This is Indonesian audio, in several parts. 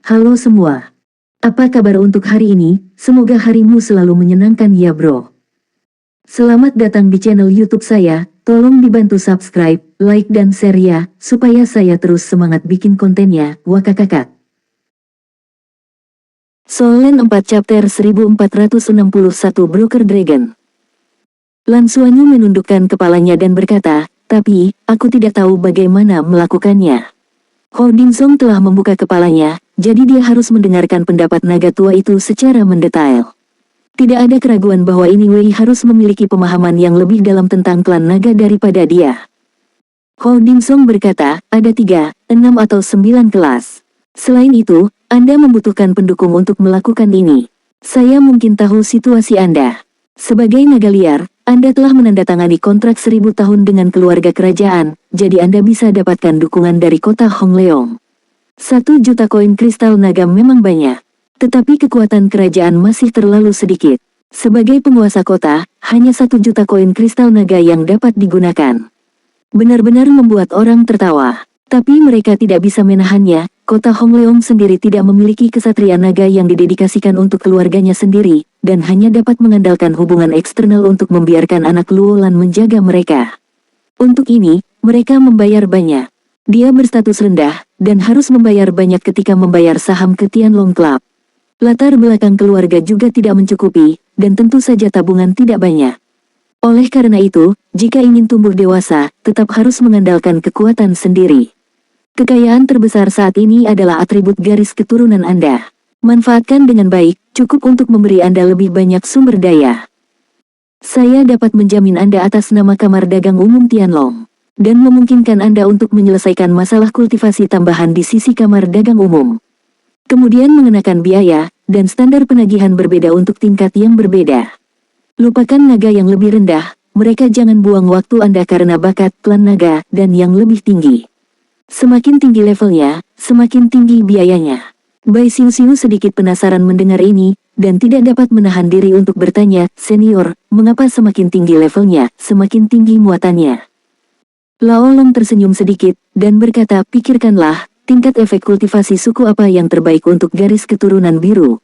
Halo semua. Apa kabar untuk hari ini? Semoga harimu selalu menyenangkan ya bro. Selamat datang di channel YouTube saya. Tolong dibantu subscribe, like dan share ya, supaya saya terus semangat bikin kontennya. Wakakakak. Solen 4 chapter 1461 Broker Dragon. Lan Xuanyu menundukkan kepalanya dan berkata, tapi, aku tidak tahu bagaimana melakukannya. Hou Dingzong telah membuka kepalanya, jadi dia harus mendengarkan pendapat naga tua itu secara mendetail. Tidak ada keraguan bahwa ini Wei harus memiliki pemahaman yang lebih dalam tentang klan naga daripada dia. Hou Dingzong berkata, ada 3, 6 atau 9 kelas. Selain itu, Anda membutuhkan pendukung untuk melakukan ini. Saya mungkin tahu situasi Anda. Sebagai naga liar, Anda telah menandatangani kontrak 1000 tahun dengan keluarga kerajaan, jadi Anda bisa dapatkan dukungan dari kota Hongleong. 1 juta koin kristal naga memang banyak, tetapi kekuatan kerajaan masih terlalu sedikit. Sebagai penguasa kota, hanya 1 juta koin kristal naga yang dapat digunakan. Benar-benar membuat orang tertawa. Tapi mereka tidak bisa menahannya. Kota Hongleong sendiri tidak memiliki kesatria naga yang didedikasikan untuk keluarganya sendiri, dan hanya dapat mengandalkan hubungan eksternal untuk membiarkan anak Luolan menjaga mereka. Untuk ini, mereka membayar banyak. Dia berstatus rendah, dan harus membayar banyak ketika membayar saham ke Tianlong Club. Latar belakang keluarga juga tidak mencukupi, dan tentu saja tabungan tidak banyak. Oleh karena itu, jika ingin tumbuh dewasa, tetap harus mengandalkan kekuatan sendiri. Kekayaan terbesar saat ini adalah atribut garis keturunan Anda. Manfaatkan dengan baik, cukup untuk memberi Anda lebih banyak sumber daya. Saya dapat menjamin Anda atas nama Kamar Dagang Umum Tianlong, dan memungkinkan Anda untuk menyelesaikan masalah kultivasi tambahan di sisi Kamar Dagang Umum. Kemudian mengenakan biaya, dan standar penagihan berbeda untuk tingkat yang berbeda. Lupakan naga yang lebih rendah, mereka jangan buang waktu Anda karena bakat klan naga, dan yang lebih tinggi. Semakin tinggi levelnya, semakin tinggi biayanya. Bai Xiu sedikit penasaran mendengar ini, dan tidak dapat menahan diri untuk bertanya, senior, mengapa semakin tinggi levelnya, semakin tinggi muatannya? Lao Long tersenyum sedikit, dan berkata, pikirkanlah, tingkat efek kultivasi suku apa yang terbaik untuk garis keturunan biru.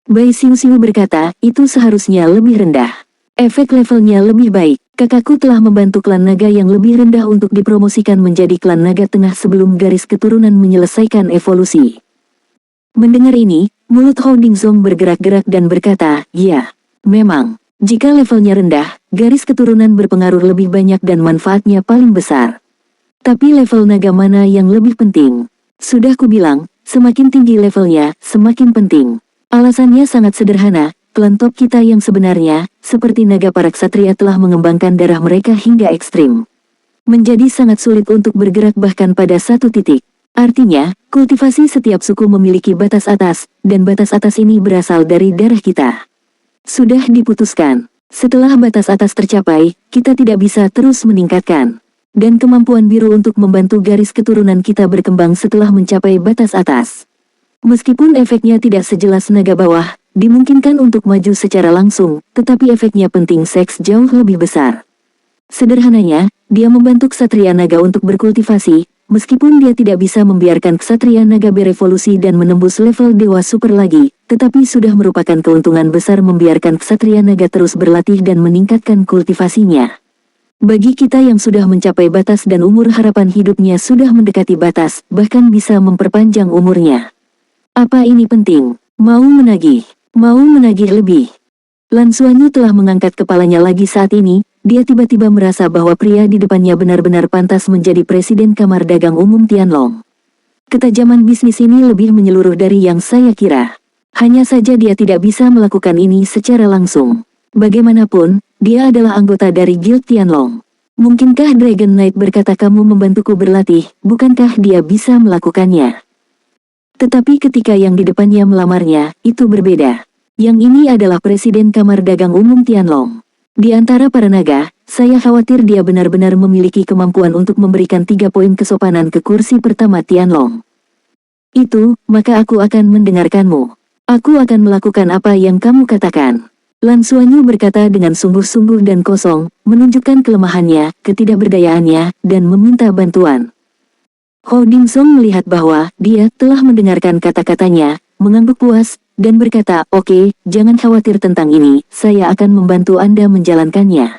Bai Xiu berkata, itu seharusnya lebih rendah. Efek levelnya lebih baik. Kakakku telah membantu klan naga yang lebih rendah untuk dipromosikan menjadi klan naga tengah sebelum garis keturunan menyelesaikan evolusi. Mendengar ini, mulut Hou Dingzong bergerak-gerak dan berkata, ya, memang, jika levelnya rendah, garis keturunan berpengaruh lebih banyak dan manfaatnya paling besar. Tapi level naga mana yang lebih penting? Sudah kubilang, semakin tinggi levelnya, semakin penting. Alasannya sangat sederhana. Klan top kita yang sebenarnya, seperti naga para ksatria telah mengembangkan darah mereka hingga ekstrim. Menjadi sangat sulit untuk bergerak bahkan pada satu titik. Artinya, kultivasi setiap suku memiliki batas atas, dan batas atas ini berasal dari darah kita. Sudah diputuskan. Setelah batas atas tercapai, kita tidak bisa terus meningkatkan. Dan kemampuan biru untuk membantu garis keturunan kita berkembang setelah mencapai batas atas. Meskipun efeknya tidak sejelas naga bawah, dimungkinkan untuk maju secara langsung, tetapi efeknya penting seks jauh lebih besar. Sederhananya, dia membantu ksatria naga untuk berkultivasi, meskipun dia tidak bisa membiarkan ksatria naga berevolusi dan menembus level dewa super lagi, tetapi sudah merupakan keuntungan besar membiarkan ksatria naga terus berlatih dan meningkatkan kultivasinya. Bagi kita yang sudah mencapai batas dan umur harapan hidupnya sudah mendekati batas, bahkan bisa memperpanjang umurnya. Apa ini penting? Mau menagih lebih. Lan Xuanyu telah mengangkat kepalanya lagi saat ini, dia tiba-tiba merasa bahwa pria di depannya benar-benar pantas menjadi presiden Kamar Dagang Umum Tianlong. Ketajaman bisnis ini lebih menyeluruh dari yang saya kira. Hanya saja dia tidak bisa melakukan ini secara langsung. Bagaimanapun, dia adalah anggota dari Guild Tianlong. Mungkinkah Dragon Knight berkata kamu membantuku berlatih, bukankah dia bisa melakukannya? Tetapi ketika yang di depannya melamarnya, itu berbeda. Yang ini adalah Presiden Kamar Dagang Umum Tianlong. Di antara para naga, saya khawatir dia benar-benar memiliki kemampuan untuk memberikan 3 poin kesopanan ke kursi pertama Tianlong. Itu, maka aku akan mendengarkanmu. Aku akan melakukan apa yang kamu katakan. Lan Xuanyu berkata dengan sungguh-sungguh dan kosong, menunjukkan kelemahannya, ketidakberdayaannya, dan meminta bantuan. Ho Dingsong melihat bahwa dia telah mendengarkan kata-katanya, mengangguk puas, dan berkata, "Oke, jangan khawatir tentang ini, saya akan membantu Anda menjalankannya.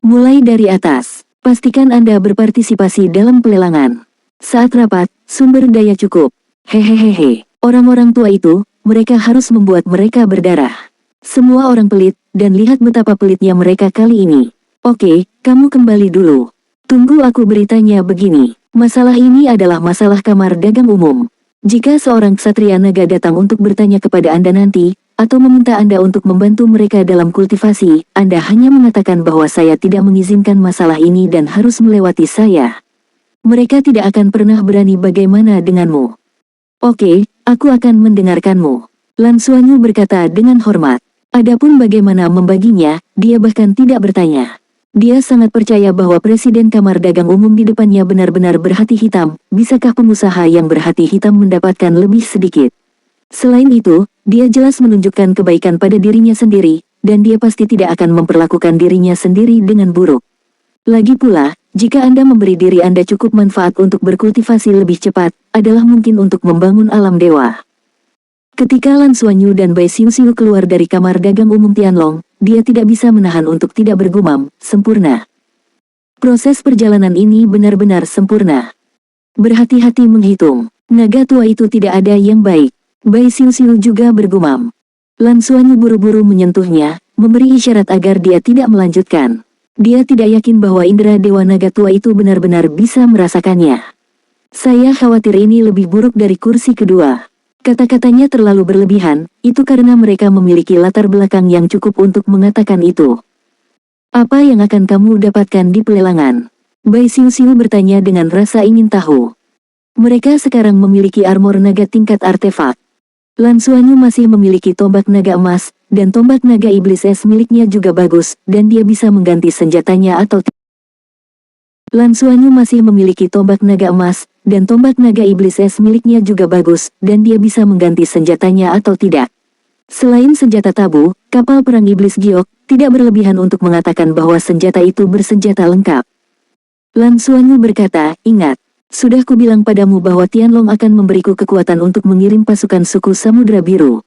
Mulai dari atas, pastikan Anda berpartisipasi dalam pelelangan. Saat rapat, sumber daya cukup. Hehehehe, orang-orang tua itu, mereka harus membuat mereka berdarah. Semua orang pelit, dan lihat betapa pelitnya mereka kali ini. Oke, kamu kembali dulu. Tunggu aku beritanya begini. Masalah ini adalah masalah kamar dagang umum. Jika seorang ksatria naga datang untuk bertanya kepada Anda nanti, atau meminta Anda untuk membantu mereka dalam kultivasi, Anda hanya mengatakan bahwa saya tidak mengizinkan masalah ini dan harus melewati saya. Mereka tidak akan pernah berani bagaimana denganmu. Oke, aku akan mendengarkanmu. Lan Xuanyu berkata dengan hormat. Adapun bagaimana membaginya, dia bahkan tidak bertanya. Dia sangat percaya bahwa Presiden Kamar Dagang Umum di depannya benar-benar berhati hitam. Bisakah pengusaha yang berhati hitam mendapatkan lebih sedikit? Selain itu, dia jelas menunjukkan kebaikan pada dirinya sendiri, dan dia pasti tidak akan memperlakukan dirinya sendiri dengan buruk. Lagi pula, jika Anda memberi diri Anda cukup manfaat untuk berkultivasi lebih cepat, adalah mungkin untuk membangun alam dewa. Ketika Lan Xuanyu dan Bai Xiuxiu keluar dari kamar dagang umum Tianlong, dia tidak bisa menahan untuk tidak bergumam, sempurna. Proses perjalanan ini benar-benar sempurna. Berhati-hati menghitung, naga tua itu tidak ada yang baik. Bai Xiuxiu juga bergumam. Lan Xuanyu buru-buru menyentuhnya, memberi isyarat agar dia tidak melanjutkan. Dia tidak yakin bahwa indera dewa naga tua itu benar-benar bisa merasakannya. Saya khawatir ini lebih buruk dari kursi kedua. Kata-katanya terlalu berlebihan, itu karena mereka memiliki latar belakang yang cukup untuk mengatakan itu. Apa yang akan kamu dapatkan di pelelangan? Bai Xiuxiu bertanya dengan rasa ingin tahu. Mereka sekarang memiliki armor naga tingkat artefak. Lan Xuanyu masih memiliki tombak naga emas, dan tombak naga iblis es miliknya juga bagus, dan dia bisa mengganti senjatanya atau tidak. Lan Xuanyu masih memiliki tombak naga emas, dan tombak naga iblis es miliknya juga bagus, dan dia bisa mengganti senjatanya atau tidak. Selain senjata tabu, kapal perang iblis giok, tidak berlebihan untuk mengatakan bahwa senjata itu bersenjata lengkap. Lan Xuanyu berkata, "Ingat, sudah kubilang padamu bahwa Tianlong akan memberiku kekuatan untuk mengirim pasukan suku Samudra Biru."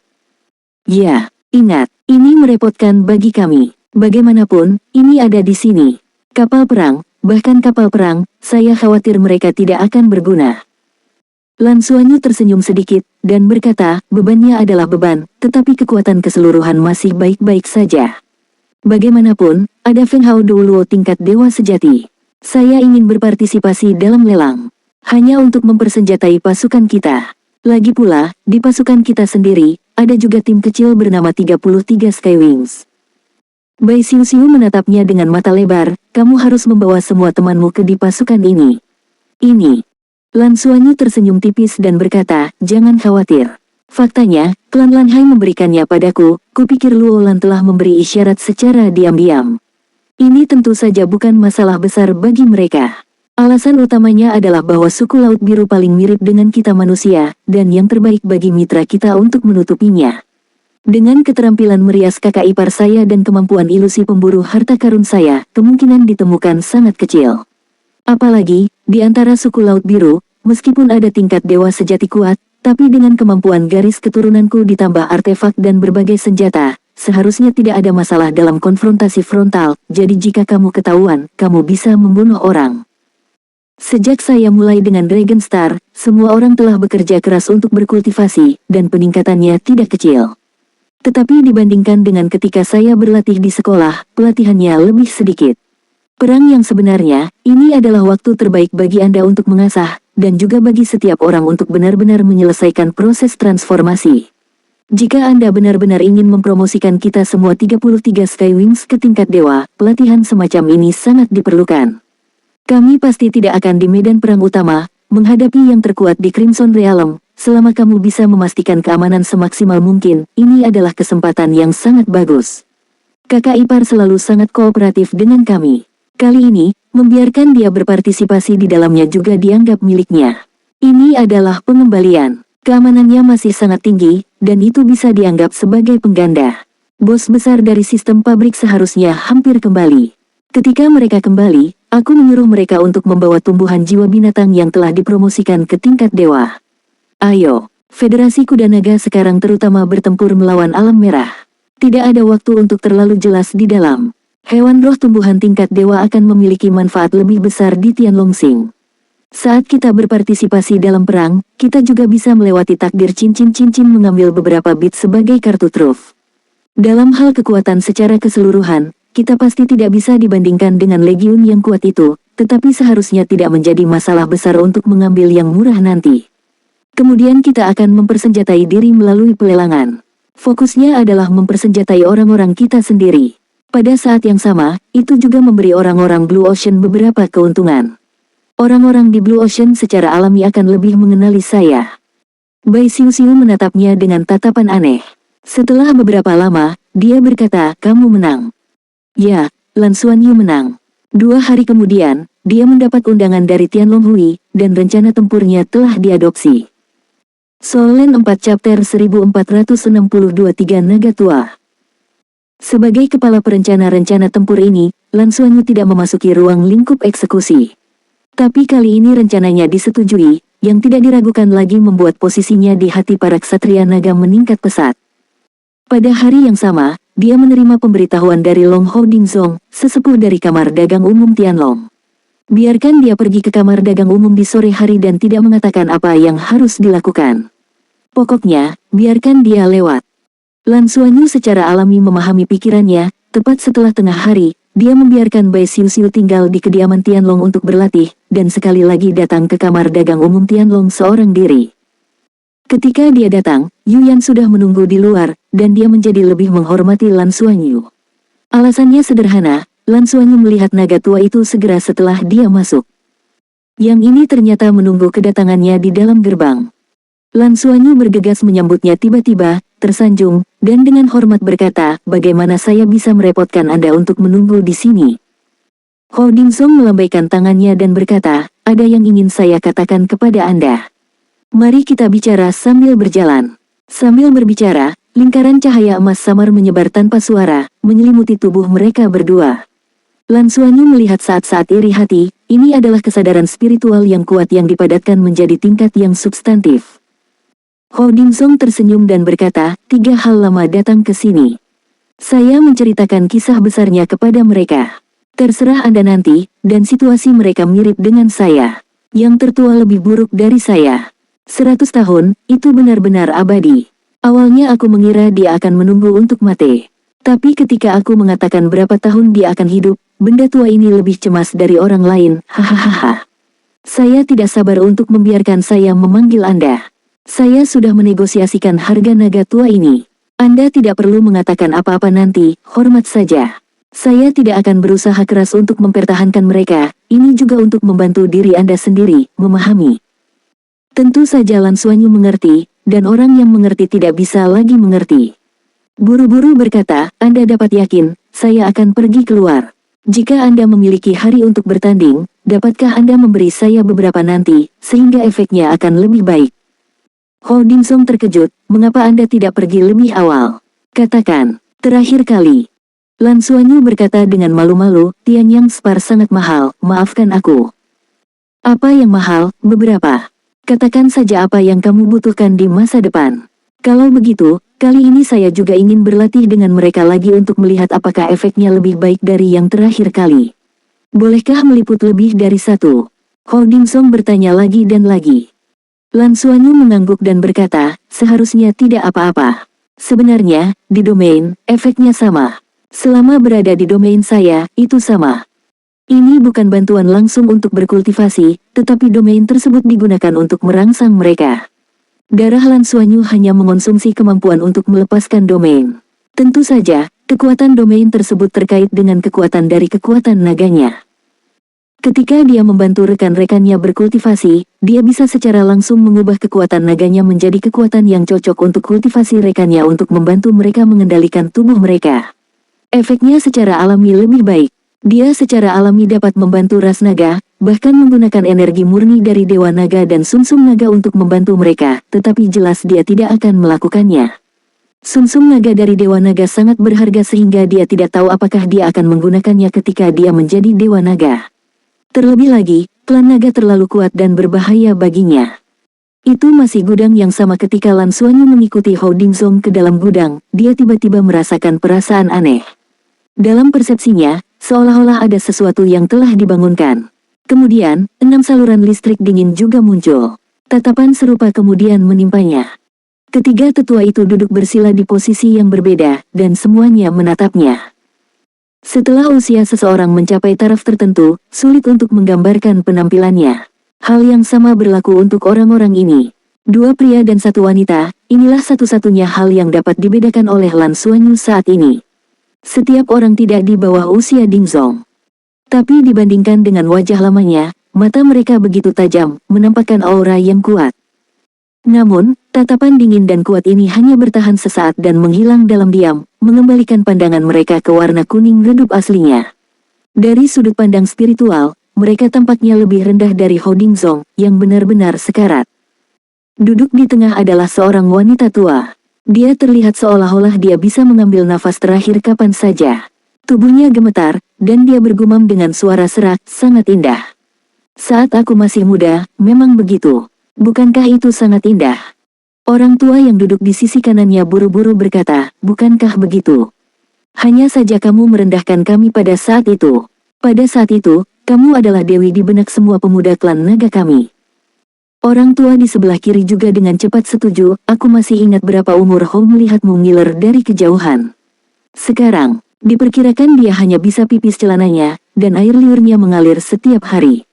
Ya, ingat, ini merepotkan bagi kami. Bagaimanapun, ini ada di sini. Kapal perang, bahkan kapal perang, saya khawatir mereka tidak akan berguna. Lan Xuanyu tersenyum sedikit, dan berkata, bebannya adalah beban, tetapi kekuatan keseluruhan masih baik-baik saja. Bagaimanapun, ada Feng Hao Duoluo tingkat dewa sejati. Saya ingin berpartisipasi dalam lelang. Hanya untuk mempersenjatai pasukan kita. Lagi pula, di pasukan kita sendiri, ada juga tim kecil bernama 33 Skywings. Bai Xiuxiu menatapnya dengan mata lebar, kamu harus membawa semua temanmu ke di pasukan ini. Ini. Lan Xuanyu tersenyum tipis dan berkata, jangan khawatir. Faktanya, klan Lanhai memberikannya padaku, kupikir Luo Lan telah memberi isyarat secara diam-diam. Ini tentu saja bukan masalah besar bagi mereka. Alasan utamanya adalah bahwa suku Laut Biru paling mirip dengan kita manusia, dan yang terbaik bagi mitra kita untuk menutupinya. Dengan keterampilan merias kakak ipar saya dan kemampuan ilusi pemburu harta karun saya, kemungkinan ditemukan sangat kecil. Apalagi, di antara suku Laut Biru, meskipun ada tingkat dewa sejati kuat, tapi dengan kemampuan garis keturunanku ditambah artefak dan berbagai senjata, seharusnya tidak ada masalah dalam konfrontasi frontal, jadi jika kamu ketahuan, kamu bisa membunuh orang. Sejak saya mulai dengan Dragon Star, semua orang telah bekerja keras untuk berkultivasi, dan peningkatannya tidak kecil. Tetapi dibandingkan dengan ketika saya berlatih di sekolah, pelatihannya lebih sedikit. Perang yang sebenarnya, ini adalah waktu terbaik bagi Anda untuk mengasah, dan juga bagi setiap orang untuk benar-benar menyelesaikan proses transformasi. Jika Anda benar-benar ingin mempromosikan kita semua 33 Skywings ke tingkat dewa, pelatihan semacam ini sangat diperlukan. Kami pasti tidak akan di medan perang utama, menghadapi yang terkuat di Crimson Realm. Selama kamu bisa memastikan keamanan semaksimal mungkin, ini adalah kesempatan yang sangat bagus. Kakak ipar selalu sangat kooperatif dengan kami. Kali ini, membiarkan dia berpartisipasi di dalamnya juga dianggap miliknya. Ini adalah pengembalian. Keamanannya masih sangat tinggi, dan itu bisa dianggap sebagai pengganda. Bos besar dari sistem pabrik seharusnya hampir kembali. Ketika mereka kembali, Aku menyuruh mereka untuk membawa tumbuhan jiwa binatang yang telah dipromosikan ke tingkat dewa. Ayo, Federasi Kuda Naga sekarang terutama bertempur melawan alam merah. Tidak ada waktu untuk terlalu jelas di dalam. Hewan roh tumbuhan tingkat dewa akan memiliki manfaat lebih besar di Tianlongsing. Saat kita berpartisipasi dalam perang, kita juga bisa melewati takdir cincin-cincin mengambil beberapa bit sebagai kartu truf. Dalam hal kekuatan secara keseluruhan, kita pasti tidak bisa dibandingkan dengan legiun yang kuat itu, tetapi seharusnya tidak menjadi masalah besar untuk mengambil yang murah nanti. Kemudian kita akan mempersenjatai diri melalui pelelangan. Fokusnya adalah mempersenjatai orang-orang kita sendiri. Pada saat yang sama, itu juga memberi orang-orang Blue Ocean beberapa keuntungan. Orang-orang di Blue Ocean secara alami akan lebih mengenali saya. Bai Xiu menatapnya dengan tatapan aneh. Setelah beberapa lama, dia berkata, kamu menang. Ya, Lan Xuanyu menang. 2 hari kemudian, dia mendapat undangan dari Tianlong Hui, dan rencana tempurnya telah diadopsi. Solen 4 Chapter 1462 3 Naga Tua. Sebagai kepala perencana-rencana tempur ini, Lan Xuanyu tidak memasuki ruang lingkup eksekusi. Tapi kali ini rencananya disetujui, yang tidak diragukan lagi membuat posisinya di hati para ksatria naga meningkat pesat. Pada hari yang sama, dia menerima pemberitahuan dari Long Hou Dingzong, sesepuh dari Kamar Dagang Umum Tianlong. Biarkan dia pergi ke Kamar Dagang Umum di sore hari dan tidak mengatakan apa yang harus dilakukan. Pokoknya, biarkan dia lewat. Lan Xuanyu secara alami memahami pikirannya. Tepat setelah tengah hari, dia membiarkan Bai Xiu tinggal di kediaman Tianlong untuk berlatih, dan sekali lagi datang ke Kamar Dagang Umum Tianlong seorang diri. Ketika dia datang, Yuyan sudah menunggu di luar, dan dia menjadi lebih menghormati Lan Xuanyu. Alasannya sederhana, Lan Xuanyu melihat naga tua itu segera setelah dia masuk. Yang ini ternyata menunggu kedatangannya di dalam gerbang. Lan Xuanyu bergegas menyambutnya tiba-tiba, tersanjung, dan dengan hormat berkata, bagaimana saya bisa merepotkan Anda untuk menunggu di sini? Hou Dingzong melambaikan tangannya dan berkata, ada yang ingin saya katakan kepada Anda. Mari kita bicara sambil berjalan. Sambil berbicara, lingkaran cahaya emas samar menyebar tanpa suara, menyelimuti tubuh mereka berdua. Lan Xuanyu melihat saat-saat iri hati, ini adalah kesadaran spiritual yang kuat yang dipadatkan menjadi tingkat yang substantif. Hou Dingzong tersenyum dan berkata, 3 hal lama datang ke sini. Saya menceritakan kisah besarnya kepada mereka. Terserah Anda nanti, dan situasi mereka mirip dengan saya. Yang tertua lebih buruk dari saya. 100 tahun, itu benar-benar abadi. Awalnya aku mengira dia akan menunggu untuk mati. Tapi ketika aku mengatakan berapa tahun dia akan hidup, benda tua ini lebih cemas dari orang lain, hahaha. Saya tidak sabar untuk membiarkan saya memanggil Anda. Saya sudah menegosiasikan harga naga tua ini. Anda tidak perlu mengatakan apa-apa nanti, hormat saja. Saya tidak akan berusaha keras untuk mempertahankan mereka, ini juga untuk membantu diri Anda sendiri, memahami. Tentu saja Lan Xuanyu mengerti, dan orang yang mengerti tidak bisa lagi mengerti. Buru-buru berkata, Anda dapat yakin, saya akan pergi keluar. Jika Anda memiliki hari untuk bertanding, dapatkah Anda memberi saya beberapa nanti, sehingga efeknya akan lebih baik? Hou Dingzong terkejut, mengapa Anda tidak pergi lebih awal? Katakan, terakhir kali. Lan Xuanyu berkata dengan malu-malu, Tianyang Spar sangat mahal, maafkan aku. Apa yang mahal, beberapa? Katakan saja apa yang kamu butuhkan di masa depan. Kalau begitu, kali ini saya juga ingin berlatih dengan mereka lagi untuk melihat apakah efeknya lebih baik dari yang terakhir kali. Bolehkah meliput lebih dari 1? Hou Dingzong bertanya lagi dan lagi. Lan Xuanyu mengangguk dan berkata, seharusnya tidak apa-apa. Sebenarnya, di domain, efeknya sama. Selama berada di domain saya, itu sama. Ini bukan bantuan langsung untuk berkultivasi, tetapi domain tersebut digunakan untuk merangsang mereka. Darah Lan Xuanyu hanya mengonsumsi kemampuan untuk melepaskan domain. Tentu saja, kekuatan domain tersebut terkait dengan kekuatan dari kekuatan naganya. Ketika dia membantu rekan-rekannya berkultivasi, dia bisa secara langsung mengubah kekuatan naganya menjadi kekuatan yang cocok untuk kultivasi rekannya untuk membantu mereka mengendalikan tubuh mereka. Efeknya secara alami lebih baik. Dia secara alami dapat membantu ras naga, bahkan menggunakan energi murni dari Dewa Naga dan Sumsum Naga untuk membantu mereka, tetapi jelas dia tidak akan melakukannya. Sumsum Naga dari Dewa Naga sangat berharga sehingga dia tidak tahu apakah dia akan menggunakannya ketika dia menjadi Dewa Naga. Terlebih lagi, klan naga terlalu kuat dan berbahaya baginya. Itu masih gudang yang sama ketika Lan Xuanyu mengikuti Hou Dingzong ke dalam gudang, dia tiba-tiba merasakan perasaan aneh. Dalam persepsinya, seolah-olah ada sesuatu yang telah dibangunkan. Kemudian, 6 saluran listrik dingin juga muncul. Tatapan serupa kemudian menimpanya. Ketiga tetua itu duduk bersila di posisi yang berbeda, dan semuanya menatapnya. Setelah usia seseorang mencapai taraf tertentu, sulit untuk menggambarkan penampilannya. Hal yang sama berlaku untuk orang-orang ini. 2 pria dan 1 wanita, inilah satu-satunya hal yang dapat dibedakan oleh Lan Xuanyu saat ini. Setiap orang tidak di bawah usia Dingzong. Tapi dibandingkan dengan wajah lamanya, mata mereka begitu tajam, menampakkan aura yang kuat. Namun, tatapan dingin dan kuat ini hanya bertahan sesaat dan menghilang dalam diam, mengembalikan pandangan mereka ke warna kuning redup aslinya. Dari sudut pandang spiritual, mereka tampaknya lebih rendah dari Hou Dingzong, yang benar-benar sekarat. Duduk di tengah adalah seorang wanita tua. Dia terlihat seolah-olah dia bisa mengambil nafas terakhir kapan saja. Tubuhnya gemetar, dan dia bergumam dengan suara serak, sangat indah. Saat aku masih muda, memang begitu. Bukankah itu sangat indah? Orang tua yang duduk di sisi kanannya buru-buru berkata, bukankah begitu? Hanya saja kamu merendahkan kami pada saat itu. Pada saat itu, kamu adalah dewi di benak semua pemuda klan naga kami. Orang tua di sebelah kiri juga dengan cepat setuju, aku masih ingat berapa umur Hou melihatmu ngiler dari kejauhan. Sekarang, diperkirakan dia hanya bisa pipis celananya, dan air liurnya mengalir setiap hari.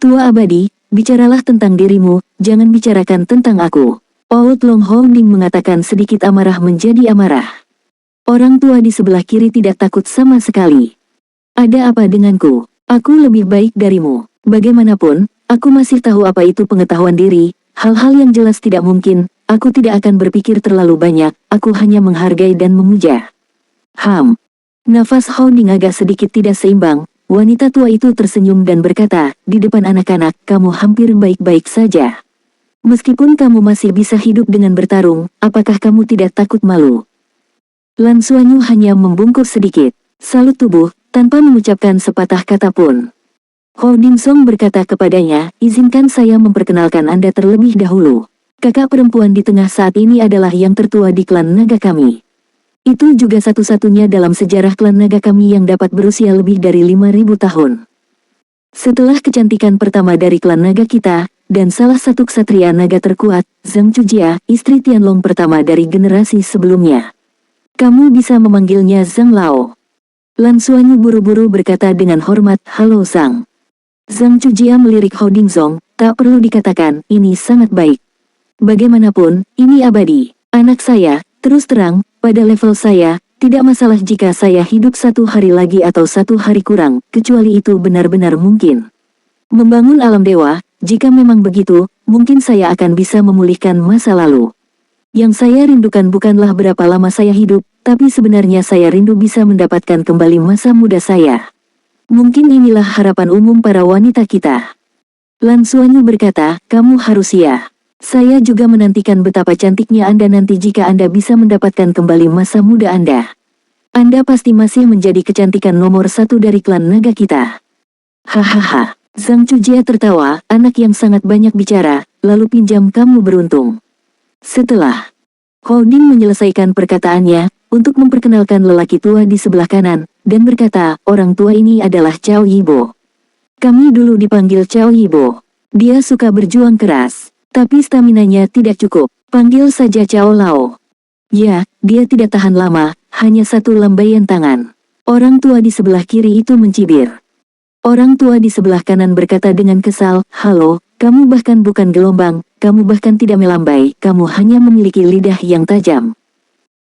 Tua abadi, bicaralah tentang dirimu, jangan bicarakan tentang aku. Oud Long Hongding mengatakan sedikit amarah menjadi amarah. Orang tua di sebelah kiri tidak takut sama sekali. Ada apa denganku? Aku lebih baik darimu. Bagaimanapun, aku masih tahu apa itu pengetahuan diri, hal-hal yang jelas tidak mungkin, aku tidak akan berpikir terlalu banyak, aku hanya menghargai dan memuja. Nafas Hongding agak sedikit tidak seimbang, wanita tua itu tersenyum dan berkata, di depan anak-anak, kamu hampir baik-baik saja. Meskipun kamu masih bisa hidup dengan bertarung, apakah kamu tidak takut malu? Lan Xuanyu hanya membungkuk sedikit, salut tubuh, tanpa mengucapkan sepatah kata pun. Hou Dingzong berkata kepadanya, izinkan saya memperkenalkan Anda terlebih dahulu. Kakak perempuan di tengah saat ini adalah yang tertua di klan naga kami. Itu juga satu-satunya dalam sejarah klan naga kami yang dapat berusia lebih dari 5.000 tahun. Setelah kecantikan pertama dari klan naga kita, dan salah satu ksatria naga terkuat, Zhang Chujia, istri Tianlong pertama dari generasi sebelumnya. Kamu bisa memanggilnya Zhang Lao. Lan Xuanyu buru-buru berkata dengan hormat, halo Zhang. Zhang Chujia melirik Hou Dingzong, tak perlu dikatakan, ini sangat baik. Bagaimanapun, ini abadi. Anak saya, terus terang, pada level saya, tidak masalah jika saya hidup 1 hari lagi atau 1 hari kurang, kecuali itu benar-benar mungkin. Membangun alam dewa, jika memang begitu, mungkin saya akan bisa memulihkan masa lalu. Yang saya rindukan bukanlah berapa lama saya hidup, tapi sebenarnya saya rindu bisa mendapatkan kembali masa muda saya. Mungkin inilah harapan umum para wanita kita. Lan Xuanyu berkata, kamu harus ya. Saya juga menantikan betapa cantiknya Anda nanti jika Anda bisa mendapatkan kembali masa muda Anda. Anda pasti masih menjadi kecantikan nomor 1 dari klan naga kita. Hahaha. Zhang Chujia tertawa, anak yang sangat banyak bicara, lalu pinjam kamu beruntung. Setelah Hou Ding menyelesaikan perkataannya, untuk memperkenalkan lelaki tua di sebelah kanan, dan berkata, orang tua ini adalah Cao Yibo. Kami dulu dipanggil Cao Yibo. Dia suka berjuang keras, tapi staminanya tidak cukup, panggil saja Cao Lao. Ya, dia tidak tahan lama, hanya 1 lambaian tangan. Orang tua di sebelah kiri itu mencibir. Orang tua di sebelah kanan berkata dengan kesal, halo, kamu bahkan bukan gelombang, kamu bahkan tidak melambai, kamu hanya memiliki lidah yang tajam.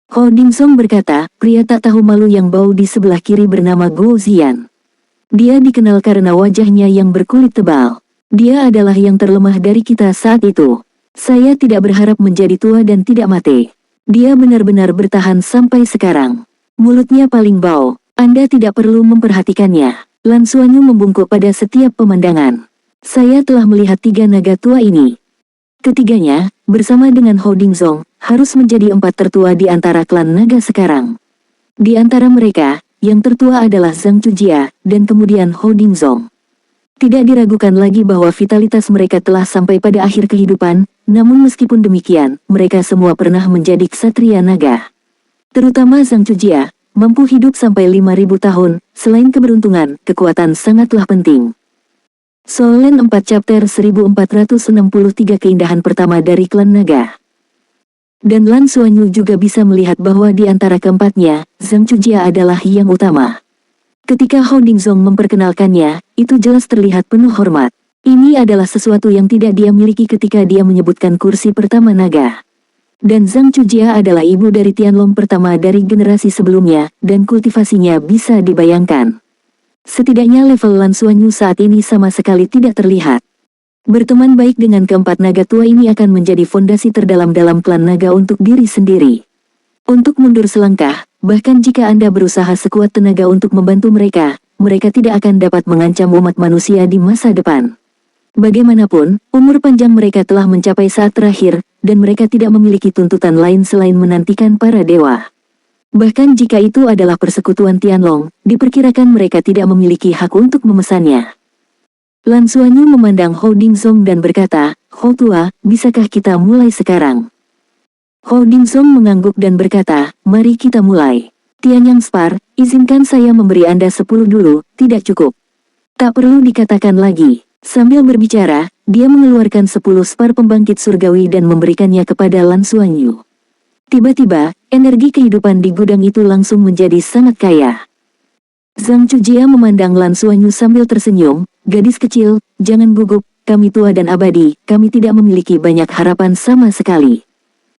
Hou Dingzong berkata, pria tak tahu malu yang bau di sebelah kiri bernama Guo Ziyan. Dia dikenal karena wajahnya yang berkulit tebal. Dia adalah yang terlemah dari kita saat itu. Saya tidak berharap menjadi tua dan tidak mati. Dia benar-benar bertahan sampai sekarang. Mulutnya paling bau, Anda tidak perlu memperhatikannya. Lan Xuanyu membungkuk pada setiap pemandangan. Saya telah melihat 3 naga tua ini. Ketiganya, bersama dengan Hou Dingzong, harus menjadi 4 tertua di antara klan naga sekarang. Di antara mereka, yang tertua adalah Zhang Chujia, dan kemudian Hou Dingzong. Tidak diragukan lagi bahwa vitalitas mereka telah sampai pada akhir kehidupan, namun meskipun demikian, mereka semua pernah menjadi ksatria naga. Terutama Zhang Chujia, mampu hidup sampai 5.000 tahun, selain keberuntungan, kekuatan sangatlah penting. Solen 4 Chapter 1463 Keindahan pertama dari klan naga. Dan Lan Xuanyu juga bisa melihat bahwa di antara keempatnya, Zhang Chujia adalah yang utama. Ketika Hou Dingzong memperkenalkannya, itu jelas terlihat penuh hormat. Ini adalah sesuatu yang tidak dia miliki ketika dia menyebutkan kursi pertama naga. Dan Zhang Chujia adalah ibu dari Tianlong pertama dari generasi sebelumnya, dan kultivasinya bisa dibayangkan. Setidaknya level Lan Xuanyu saat ini sama sekali tidak terlihat. Berteman baik dengan keempat naga tua ini akan menjadi fondasi terdalam dalam klan naga untuk diri sendiri. Untuk mundur selangkah, bahkan jika Anda berusaha sekuat tenaga untuk membantu mereka, mereka tidak akan dapat mengancam umat manusia di masa depan. Bagaimanapun, umur panjang mereka telah mencapai saat terakhir, dan mereka tidak memiliki tuntutan lain selain menantikan para dewa. Bahkan jika itu adalah persekutuan Tianlong, diperkirakan mereka tidak memiliki hak untuk memesannya. Lan Xuanyu memandang Hou Dingzong dan berkata, "Hou tua, bisakah kita mulai sekarang?" Hou Dingzong mengangguk dan berkata, "Mari kita mulai. Tianyang Spar, izinkan saya memberi Anda 10 dulu, tidak cukup." Tak perlu dikatakan lagi. Sambil berbicara, dia mengeluarkan 10 spar pembangkit surgawi dan memberikannya kepada Lan Xuanyu. Tiba-tiba, energi kehidupan di gudang itu langsung menjadi sangat kaya. Zhang Chujia memandang Lan Xuanyu sambil tersenyum, "Gadis kecil, jangan gugup, kami tua dan abadi, kami tidak memiliki banyak harapan sama sekali.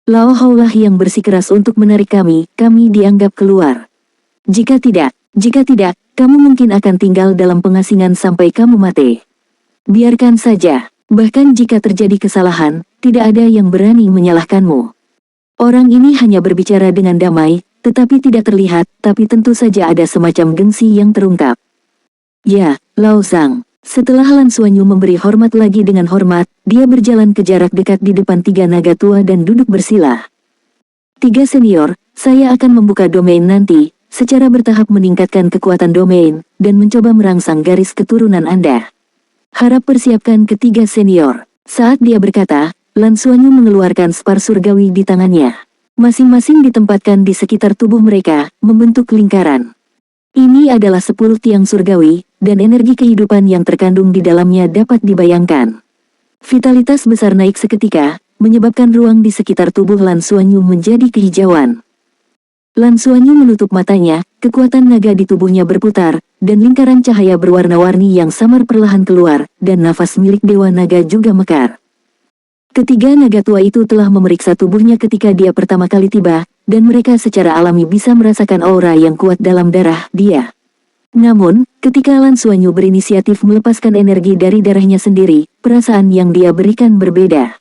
Lao Haulah yang bersikeras untuk menarik kami dianggap keluar. Jika tidak, kamu mungkin akan tinggal dalam pengasingan sampai kamu mati. Biarkan saja, bahkan jika terjadi kesalahan, tidak ada yang berani menyalahkanmu." Orang ini hanya berbicara dengan damai, tetapi tidak terlihat, tapi tentu saja ada semacam gengsi yang terungkap. "Ya, Lao Zhang." Setelah Lan Xuanyu memberi hormat lagi dengan hormat, dia berjalan ke jarak dekat di depan 3 naga tua dan duduk bersila. "3 senior, saya akan membuka domain nanti, secara bertahap meningkatkan kekuatan domain, dan mencoba merangsang garis keturunan Anda. Harap persiapkan ketiga senior." Saat dia berkata, Lan Xuanyu mengeluarkan spar surgawi di tangannya. Masing-masing ditempatkan di sekitar tubuh mereka, membentuk lingkaran. Ini adalah 10 tiang surgawi, dan energi kehidupan yang terkandung di dalamnya dapat dibayangkan. Vitalitas besar naik seketika, menyebabkan ruang di sekitar tubuh Lan Xuanyu menjadi kehijauan. Lan Xuanyu menutup matanya, kekuatan naga di tubuhnya berputar, dan lingkaran cahaya berwarna-warni yang samar perlahan keluar, dan nafas milik Dewa Naga juga mekar. Ketiga naga tua itu telah memeriksa tubuhnya ketika dia pertama kali tiba, dan mereka secara alami bisa merasakan aura yang kuat dalam darah dia. Namun, ketika Lan Xuanyu berinisiatif melepaskan energi dari darahnya sendiri, perasaan yang dia berikan berbeda.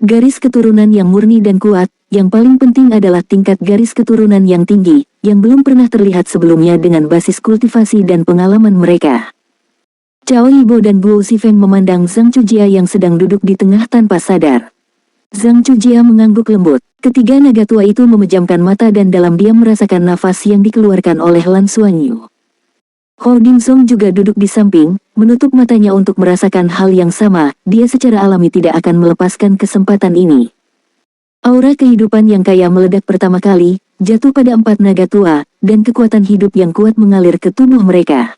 Garis keturunan yang murni dan kuat, yang paling penting adalah tingkat garis keturunan yang tinggi, yang belum pernah terlihat sebelumnya dengan basis kultivasi dan pengalaman mereka. Cao Yibo dan Guo Xifeng memandang Zhang Chujia yang sedang duduk di tengah tanpa sadar. Zhang Chujia mengangguk lembut. Ketiga naga tua itu memejamkan mata dan dalam diam merasakan nafas yang dikeluarkan oleh Lan Xuanyu. Hou Dingzong juga duduk di samping, menutup matanya untuk merasakan hal yang sama. Dia secara alami tidak akan melepaskan kesempatan ini. Aura kehidupan yang kaya meledak pertama kali, jatuh pada 4 naga tua, dan kekuatan hidup yang kuat mengalir ke tubuh mereka.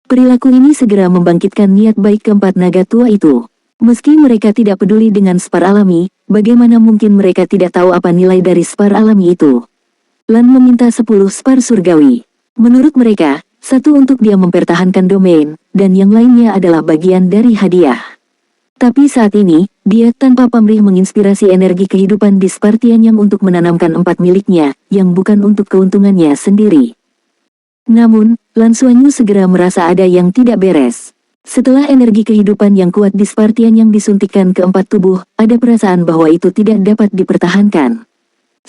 Perilaku ini segera membangkitkan niat baik keempat naga tua itu. Meski mereka tidak peduli dengan spar alami, bagaimana mungkin mereka tidak tahu apa nilai dari spar alami itu? Lan meminta 10 spar surgawi. Menurut mereka, 1 untuk dia mempertahankan domain, dan yang lainnya adalah bagian dari hadiah. Tapi saat ini, dia tanpa pamrih menginspirasi energi kehidupan di spar Tianyang untuk menanamkan 4 miliknya, yang bukan untuk keuntungannya sendiri. Namun, Lan Xuanyu segera merasa ada yang tidak beres. Setelah energi kehidupan yang kuat di Spartian yang disuntikkan ke 4 tubuh, ada perasaan bahwa itu tidak dapat dipertahankan.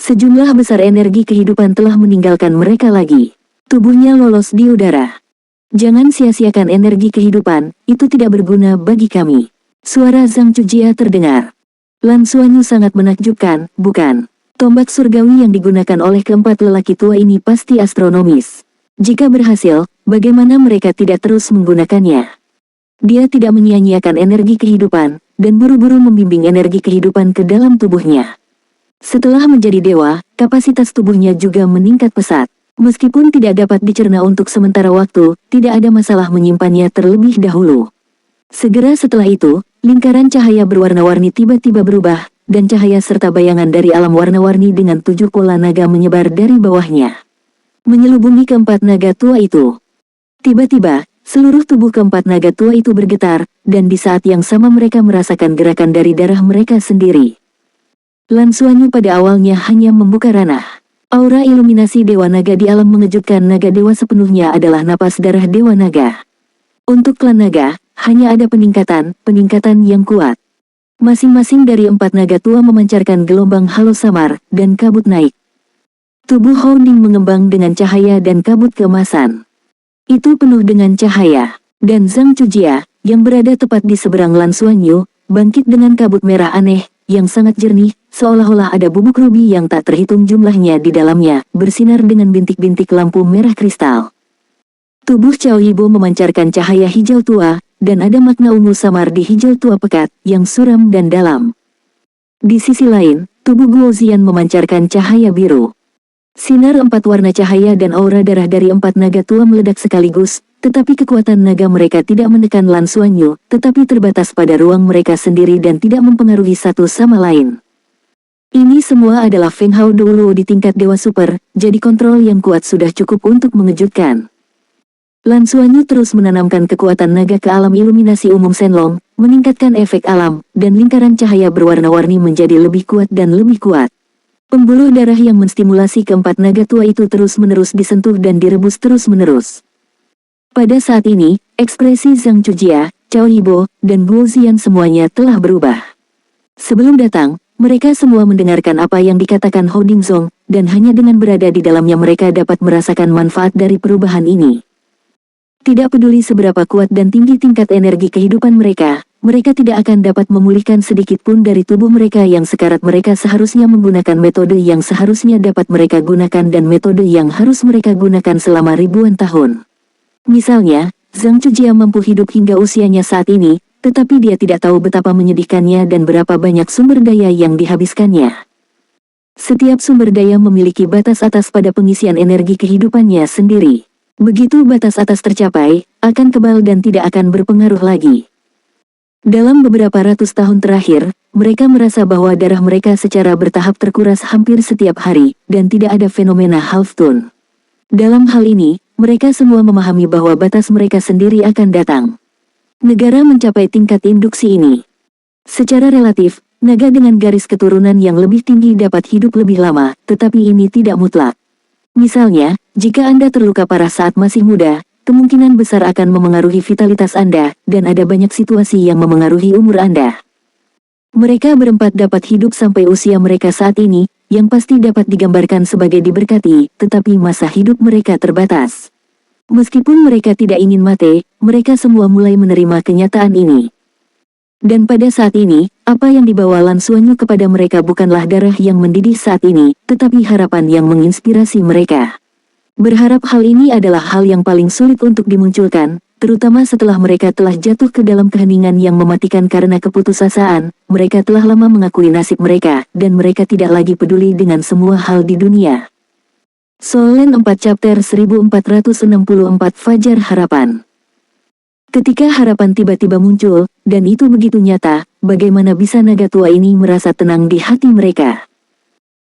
Sejumlah besar energi kehidupan telah meninggalkan mereka lagi. Tubuhnya lolos di udara. "Jangan sia-siakan energi kehidupan, itu tidak berguna bagi kami." Suara Zhang Chujia terdengar. Lan Xuanyu sangat menakjubkan, bukan? Tombak surgawi yang digunakan oleh keempat lelaki tua ini pasti astronomis. Jika berhasil, bagaimana mereka tidak terus menggunakannya? Dia tidak menyia-nyiakan energi kehidupan, dan buru-buru membimbing energi kehidupan ke dalam tubuhnya. Setelah menjadi dewa, kapasitas tubuhnya juga meningkat pesat. Meskipun tidak dapat dicerna untuk sementara waktu, tidak ada masalah menyimpannya terlebih dahulu. Segera setelah itu, lingkaran cahaya berwarna-warni tiba-tiba berubah, dan cahaya serta bayangan dari alam warna-warni dengan 7 pola naga menyebar dari bawahnya, menyelubungi keempat naga tua itu. Tiba-tiba, seluruh tubuh keempat naga tua itu bergetar, dan di saat yang sama mereka merasakan gerakan dari darah mereka sendiri. Lan Xuanyu pada awalnya hanya membuka ranah. Aura iluminasi Dewa Naga di alam mengejutkan naga dewa sepenuhnya adalah napas darah Dewa Naga. Untuk klan naga, hanya ada peningkatan yang kuat. Masing-masing dari 4 naga tua memancarkan gelombang halo samar, dan kabut naik. Tubuh Hounding mengembang dengan cahaya dan kabut keemasan. Itu penuh dengan cahaya, dan Zhang Chujia, yang berada tepat di seberang Lan Xuanyu, bangkit dengan kabut merah aneh, yang sangat jernih, seolah-olah ada bubuk rubi yang tak terhitung jumlahnya di dalamnya, bersinar dengan bintik-bintik lampu merah kristal. Tubuh Cao Yibo memancarkan cahaya hijau tua, dan ada makna ungu samar di hijau tua pekat, yang suram dan dalam. Di sisi lain, tubuh Guo Ziyan memancarkan cahaya biru. Sinar 4 warna cahaya dan aura darah dari 4 naga tua meledak sekaligus, tetapi kekuatan naga mereka tidak menekan Lan Xuanyu, tetapi terbatas pada ruang mereka sendiri dan tidak mempengaruhi satu sama lain. Ini semua adalah Feng Hao dulu di tingkat Dewa Super, jadi kontrol yang kuat sudah cukup untuk mengejutkan. Lan Xuanyu terus menanamkan kekuatan naga ke alam iluminasi umum Shenlong, meningkatkan efek alam, dan lingkaran cahaya berwarna-warni menjadi lebih kuat dan lebih kuat. Pembuluh darah yang menstimulasi keempat naga tua itu terus-menerus disentuh dan direbus terus-menerus. Pada saat ini, ekspresi Zhang Chujia, Cao Yibo, dan Guo Ziyan semuanya telah berubah. Sebelum datang, mereka semua mendengarkan apa yang dikatakan Hounding Zong, dan hanya dengan berada di dalamnya mereka dapat merasakan manfaat dari perubahan ini. Tidak peduli seberapa kuat dan tinggi tingkat energi kehidupan mereka tidak akan dapat memulihkan sedikit pun dari tubuh mereka yang sekarat. Mereka seharusnya menggunakan metode yang seharusnya dapat mereka gunakan dan metode yang harus mereka gunakan selama ribuan tahun. Misalnya, Zhang Chujia mampu hidup hingga usianya saat ini, tetapi dia tidak tahu betapa menyedihkannya dan berapa banyak sumber daya yang dihabiskannya. Setiap sumber daya memiliki batas atas pada pengisian energi kehidupannya sendiri. Begitu batas atas tercapai, akan kebal dan tidak akan berpengaruh lagi. Dalam beberapa ratus tahun terakhir, mereka merasa bahwa darah mereka secara bertahap terkuras hampir setiap hari, dan tidak ada fenomena half-tone. Dalam hal ini, mereka semua memahami bahwa batas mereka sendiri akan datang. Negara mencapai tingkat induksi ini. Secara relatif, naga dengan garis keturunan yang lebih tinggi dapat hidup lebih lama, tetapi ini tidak mutlak. Misalnya, jika Anda terluka parah saat masih muda, kemungkinan besar akan memengaruhi vitalitas Anda, dan ada banyak situasi yang memengaruhi umur Anda. Mereka berempat dapat hidup sampai usia mereka saat ini, yang pasti dapat digambarkan sebagai diberkati, tetapi masa hidup mereka terbatas. Meskipun mereka tidak ingin mati, mereka semua mulai menerima kenyataan ini. Dan pada saat ini, apa yang dibawa Lan Xuanyu kepada mereka bukanlah darah yang mendidih saat ini, tetapi harapan yang menginspirasi mereka. Berharap hal ini adalah hal yang paling sulit untuk dimunculkan, terutama setelah mereka telah jatuh ke dalam keheningan yang mematikan karena keputusasaan. Mereka telah lama mengakui nasib mereka, dan mereka tidak lagi peduli dengan semua hal di dunia. Solen 4 Chapter 1464 Fajar Harapan. Ketika harapan tiba-tiba muncul, dan itu begitu nyata, bagaimana bisa naga tua ini merasa tenang di hati mereka?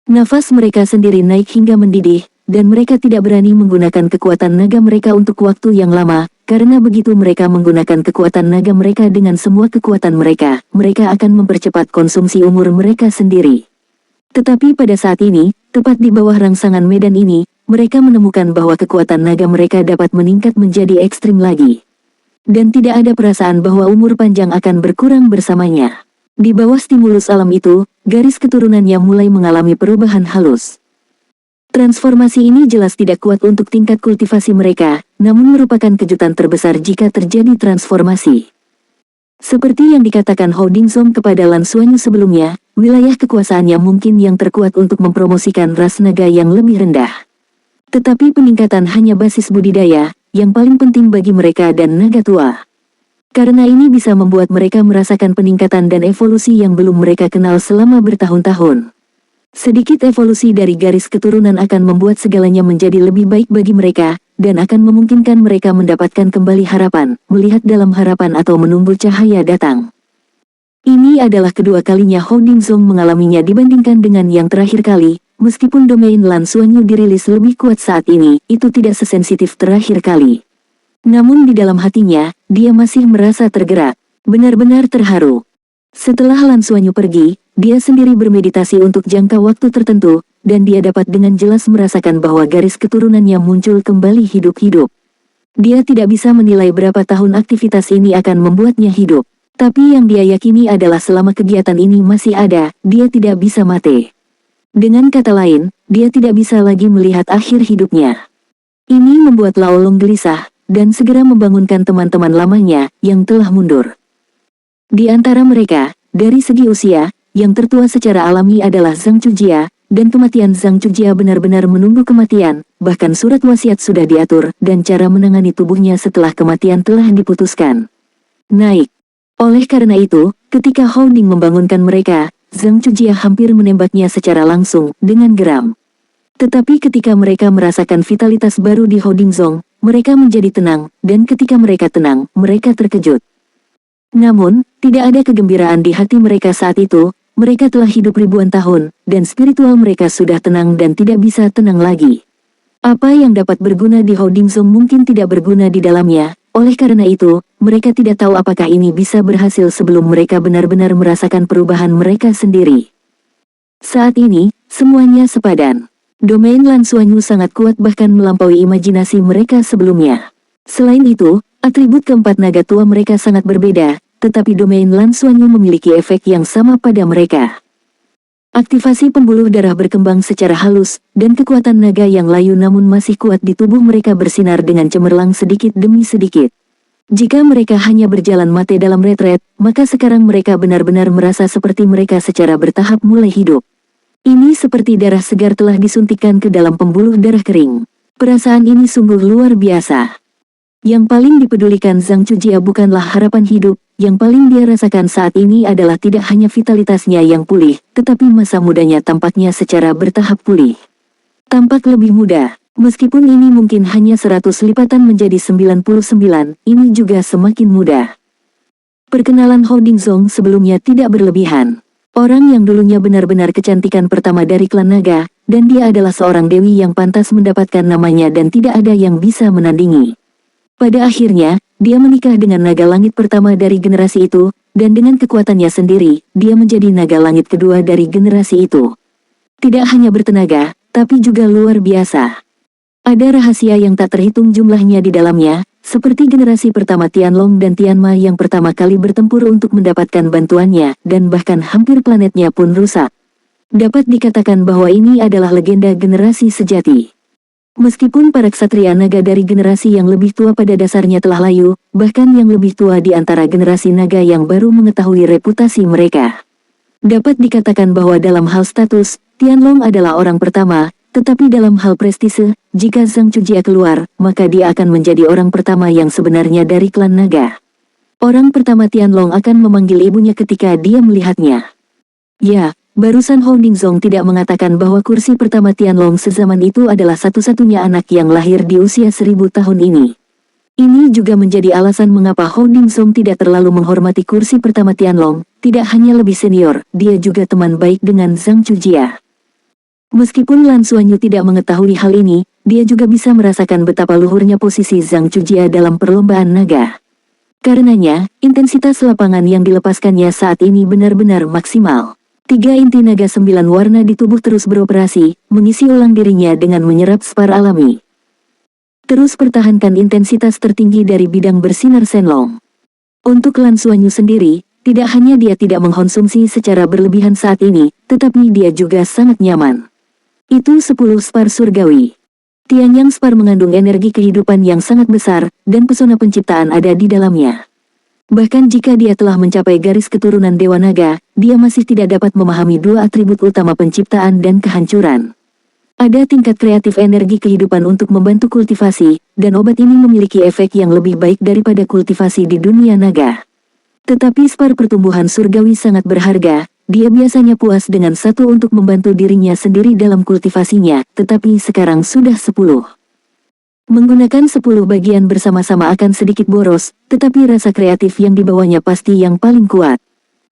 Nafas mereka sendiri naik hingga mendidih, dan mereka tidak berani menggunakan kekuatan naga mereka untuk waktu yang lama, karena begitu mereka menggunakan kekuatan naga mereka dengan semua kekuatan mereka akan mempercepat konsumsi umur mereka sendiri. Tetapi pada saat ini, tepat di bawah rangsangan medan ini, mereka menemukan bahwa kekuatan naga mereka dapat meningkat menjadi ekstrim lagi. Dan tidak ada perasaan bahwa umur panjang akan berkurang bersamanya. Di bawah stimulus alam itu, garis keturunannya mulai mengalami perubahan halus. Transformasi ini jelas tidak kuat untuk tingkat kultivasi mereka, namun merupakan kejutan terbesar jika terjadi transformasi. Seperti yang dikatakan Hounding Zong kepada Lan Xuanyu sebelumnya, wilayah kekuasaannya mungkin yang terkuat untuk mempromosikan ras naga yang lebih rendah. Tetapi peningkatan hanya basis budidaya, yang paling penting bagi mereka dan naga tua. Karena ini bisa membuat mereka merasakan peningkatan dan evolusi yang belum mereka kenal selama bertahun-tahun. Sedikit evolusi dari garis keturunan akan membuat segalanya menjadi lebih baik bagi mereka, dan akan memungkinkan mereka mendapatkan kembali harapan, melihat dalam harapan atau menunggu cahaya datang. Ini adalah kedua kalinya Hou Dingzong mengalaminya dibandingkan dengan yang terakhir kali, meskipun domain Lan Xuanyu dirilis lebih kuat saat ini, itu tidak sesensitif terakhir kali. Namun di dalam hatinya, dia masih merasa tergerak, benar-benar terharu. Setelah Lan Xuanyu pergi, dia sendiri bermeditasi untuk jangka waktu tertentu, dan dia dapat dengan jelas merasakan bahwa garis keturunannya muncul kembali hidup-hidup. Dia tidak bisa menilai berapa tahun aktivitas ini akan membuatnya hidup. Tapi yang dia yakini adalah selama kegiatan ini masih ada, dia tidak bisa mati. Dengan kata lain, dia tidak bisa lagi melihat akhir hidupnya. Ini membuat Lao Long gelisah, dan segera membangunkan teman-teman lamanya, yang telah mundur. Di antara mereka, dari segi usia, yang tertua secara alami adalah Zhang Chujia, dan kematian Zhang Chujia benar-benar menunggu kematian, bahkan surat wasiat sudah diatur, dan cara menangani tubuhnya setelah kematian telah diputuskan. Naik. Oleh karena itu, ketika Hou Ding membangunkan mereka, Zhang Chujia hampir menembaknya secara langsung, dengan geram. Tetapi ketika mereka merasakan vitalitas baru di Hou Dingzong, mereka menjadi tenang, dan ketika mereka tenang, mereka terkejut. Namun, tidak ada kegembiraan di hati mereka saat itu, mereka telah hidup ribuan tahun, dan spiritual mereka sudah tenang dan tidak bisa tenang lagi. Apa yang dapat berguna di Hou Dingzong mungkin tidak berguna di dalamnya, oleh karena itu, mereka tidak tahu apakah ini bisa berhasil sebelum mereka benar-benar merasakan perubahan mereka sendiri. Saat ini, semuanya sepadan. Domain Lan Xuanyu sangat kuat bahkan melampaui imajinasi mereka sebelumnya. Selain itu, atribut keempat naga tua mereka sangat berbeda, tetapi domain Lan Xuanyu memiliki efek yang sama pada mereka. Aktivasi pembuluh darah berkembang secara halus, dan kekuatan naga yang layu namun masih kuat di tubuh mereka bersinar dengan cemerlang sedikit demi sedikit. Jika mereka hanya berjalan mate dalam retret, maka sekarang mereka benar-benar merasa seperti mereka secara bertahap mulai hidup. Ini seperti darah segar telah disuntikkan ke dalam pembuluh darah kering. Perasaan ini sungguh luar biasa. Yang paling dipedulikan Zhang Chujia bukanlah harapan hidup, yang paling dia rasakan saat ini adalah tidak hanya vitalitasnya yang pulih, tetapi masa mudanya tampaknya secara bertahap pulih. Tampak lebih muda, meskipun ini mungkin hanya 100 lipatan menjadi 99, ini juga semakin muda. Perkenalan Hou Dingzong sebelumnya tidak berlebihan. Orang yang dulunya benar-benar kecantikan pertama dari klan naga, dan dia adalah seorang dewi yang pantas mendapatkan namanya dan tidak ada yang bisa menandingi. Pada akhirnya, dia menikah dengan naga langit pertama dari generasi itu, dan dengan kekuatannya sendiri, dia menjadi naga langit kedua dari generasi itu. Tidak hanya bertenaga, tapi juga luar biasa. Ada rahasia yang tak terhitung jumlahnya di dalamnya, seperti generasi pertama Tianlong dan Tianma yang pertama kali bertempur untuk mendapatkan bantuannya, dan bahkan hampir planetnya pun rusak. Dapat dikatakan bahwa ini adalah legenda generasi sejati. Meskipun para ksatria naga dari generasi yang lebih tua pada dasarnya telah layu, bahkan yang lebih tua di antara generasi naga yang baru mengetahui reputasi mereka. Dapat dikatakan bahwa dalam hal status, Tianlong adalah orang pertama, tetapi dalam hal prestise, jika Zhang Chujia keluar, maka dia akan menjadi orang pertama yang sebenarnya dari klan naga. Orang pertama Tianlong akan memanggil ibunya ketika dia melihatnya. Ya, barusan Hou Dingzong tidak mengatakan bahwa kursi pertama Tianlong sezaman itu adalah satu-satunya anak yang lahir di usia 1000 tahun ini. Ini juga menjadi alasan mengapa Hou Dingzong tidak terlalu menghormati kursi pertama Tianlong, tidak hanya lebih senior, dia juga teman baik dengan Zhang Chujia. Meskipun Lan Xuanyu tidak mengetahui hal ini, dia juga bisa merasakan betapa luhurnya posisi Zhang Chujia dalam perlombaan naga. Karenanya, intensitas lapangan yang dilepaskannya saat ini benar-benar maksimal. 3 inti naga 9 warna di tubuh terus beroperasi, mengisi ulang dirinya dengan menyerap spar alami. Terus pertahankan intensitas tertinggi dari bidang bersinar Shenlong. Untuk Lan Xuanyu sendiri, tidak hanya dia tidak mengkonsumsi secara berlebihan saat ini, tetapi dia juga sangat nyaman. Itu 10 spar surgawi. Tianyang spar mengandung energi kehidupan yang sangat besar, dan pesona penciptaan ada di dalamnya. Bahkan jika dia telah mencapai garis keturunan Dewa Naga, dia masih tidak dapat memahami dua atribut utama penciptaan dan kehancuran. Ada tingkat kreatif energi kehidupan untuk membantu kultivasi, dan obat ini memiliki efek yang lebih baik daripada kultivasi di dunia naga. Tetapi spar pertumbuhan surgawi sangat berharga, dia biasanya puas dengan satu untuk membantu dirinya sendiri dalam kultivasinya, tetapi sekarang sudah 10. Menggunakan 10 bagian bersama-sama akan sedikit boros, tetapi rasa kreatif yang dibawanya pasti yang paling kuat.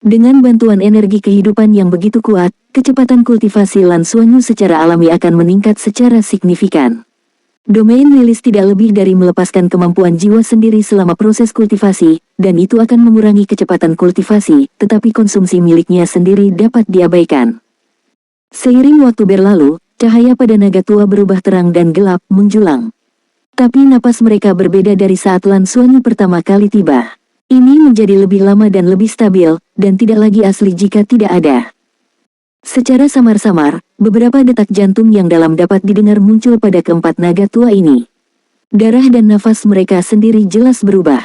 Dengan bantuan energi kehidupan yang begitu kuat, kecepatan kultivasi Lan Xuanyu secara alami akan meningkat secara signifikan. Domain rilis tidak lebih dari melepaskan kemampuan jiwa sendiri selama proses kultivasi, dan itu akan mengurangi kecepatan kultivasi, tetapi konsumsi miliknya sendiri dapat diabaikan. Seiring waktu berlalu, cahaya pada naga tua berubah terang dan gelap menjulang. Tapi napas mereka berbeda dari saat Lan Xuanyu pertama kali tiba. Ini menjadi lebih lama dan lebih stabil, dan tidak lagi asli jika tidak ada. Secara samar-samar, beberapa detak jantung yang dalam dapat didengar muncul pada keempat naga tua ini. Darah dan nafas mereka sendiri jelas berubah.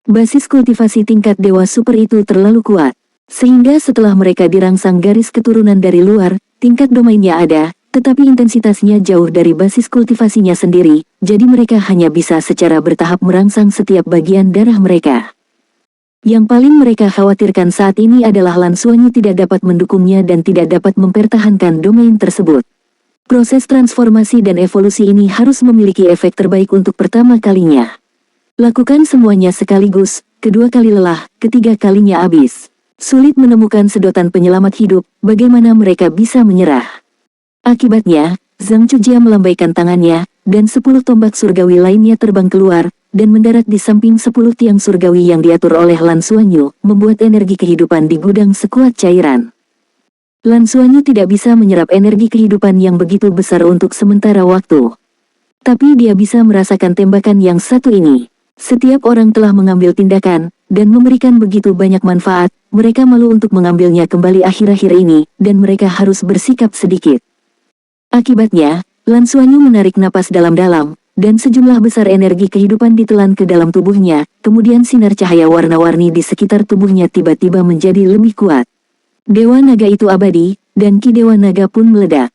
Basis kultivasi tingkat dewa super itu terlalu kuat, sehingga setelah mereka dirangsang garis keturunan dari luar, tingkat domainnya ada, tetapi intensitasnya jauh dari basis kultivasinya sendiri, jadi mereka hanya bisa secara bertahap merangsang setiap bagian darah mereka. Yang paling mereka khawatirkan saat ini adalah Lan Xuanyu tidak dapat mendukungnya dan tidak dapat mempertahankan domain tersebut. Proses transformasi dan evolusi ini harus memiliki efek terbaik untuk pertama kalinya. Lakukan semuanya sekaligus, kedua kali lelah, ketiga kalinya habis. Sulit menemukan sedotan penyelamat hidup, bagaimana mereka bisa menyerah. Akibatnya, Zhang Chujia melambaikan tangannya, dan 10 tombak surgawi lainnya terbang keluar, dan mendarat di samping 10 tiang surgawi yang diatur oleh Lan Xuanyu, membuat energi kehidupan di gudang sekuat cairan. Lan Xuanyu tidak bisa menyerap energi kehidupan yang begitu besar untuk sementara waktu. Tapi dia bisa merasakan tembakan yang satu ini. Setiap orang telah mengambil tindakan, dan memberikan begitu banyak manfaat, mereka malu untuk mengambilnya kembali akhir-akhir ini, dan mereka harus bersikap sedikit. Akibatnya, Lan Xuanyu menarik napas dalam-dalam, dan sejumlah besar energi kehidupan ditelan ke dalam tubuhnya, kemudian sinar cahaya warna-warni di sekitar tubuhnya tiba-tiba menjadi lebih kuat. Dewa naga itu abadi, dan ki dewa naga pun meledak.